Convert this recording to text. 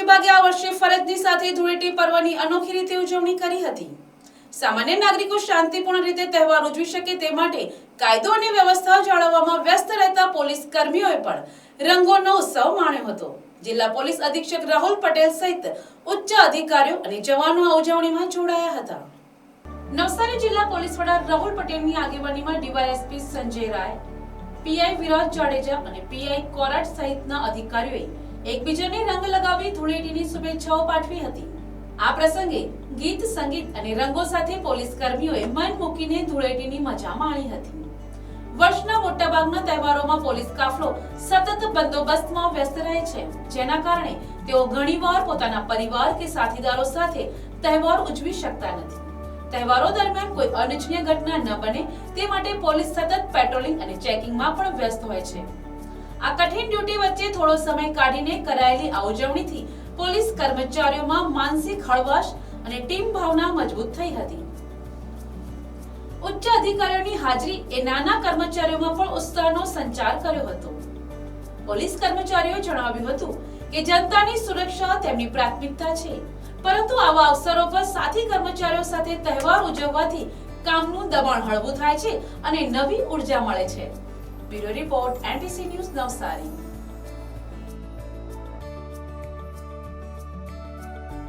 વિભાગે આ વર્ષે ફરજની સાથે ધૂળેટી પર્વની અનોખી રીતે ઉજવણી કરી હતી। સામાન્ય નાગરિકો શાંતિપૂર્ણ રીતે તહેવાર ઉજવી શકે તે માટે કાયદો અને વ્યવસ્થા જાળવવામાં વ્યસ્ત રહેતા પોલીસ કર્મીઓએ પણ રંગોનો ઉત્સવ માણ્યો હતો। જિલ્લા પોલીસ અધિક્ષક રાહુલ પટેલ સહિત ઉચ્ચ અધિકારીઓ અને જવાનો આ ઉજવણીમાં જોડાયા હતા। નવસારી જિલ્લા પોલીસ વડા રાહુલ પટેલની આગેવાનીમાં ડીવાયએસપી સંજય રાય, પીઆઈ વિરાજ જાડેજા અને પીઆઈ કોરાટ સહિતના અધિકારીઓએ એકબીજાને રંગ લગાવી ધૂળેટીની શુભેચ્છાઓ પાઠવી હતી। આ પ્રસંગે ગીત, સંગીત અને રંગો સાથે પોલીસ કર્મીઓએ મન મૂકીને ધૂળેટીની મજા માણી હતી। વર્ષના મોટાભાગના તહેવારોમાં પોલીસ કાફલો સતત બંદોબસ્તમાં વ્યસ્ત રહે છે, જેના કારણે તેઓ ઘણીવાર પોતાના પરિવાર કે સાથીદારો સાથે તહેવાર ઉજવી શકતા નથી। તહેવારો દરમિયાન કોઈ અનિચ્છનીય ઘટના ન બને તે માટે પોલીસ સતત પેટ્રોલિંગ અને ચેકિંગમાં પણ વ્યસ્ત હોય છે। આ કઠિન ડ્યુટી વચ્ચે થોડો સમય કાઢીને કરાયેલી આ ઉજવણીથી પોલીસ કર્મચારીઓમાં માનસિક હળવાશ અને ટીમ ભાવના મજબૂત થઈ હતી। ઉચ્ચ અધિકારીઓની હાજરી એ નાના કર્મચારીઓમાં પણ ઉત્સાહનો સંચાર કર્યો હતો। પોલીસ કર્મચારીઓએ જણાવ્યું હતું કે જનતાની સુરક્ષા તેમની પ્રાથમિકતા છે, પરંતુ આવા અવસરો પર સાથી કર્મચારીઓ સાથે તહેવાર ઉજવવાથી કામનું દબાણ હળવું થાય છે અને નવી ઉર્જા મળે છે। Bureau report, NTC news, Navsari.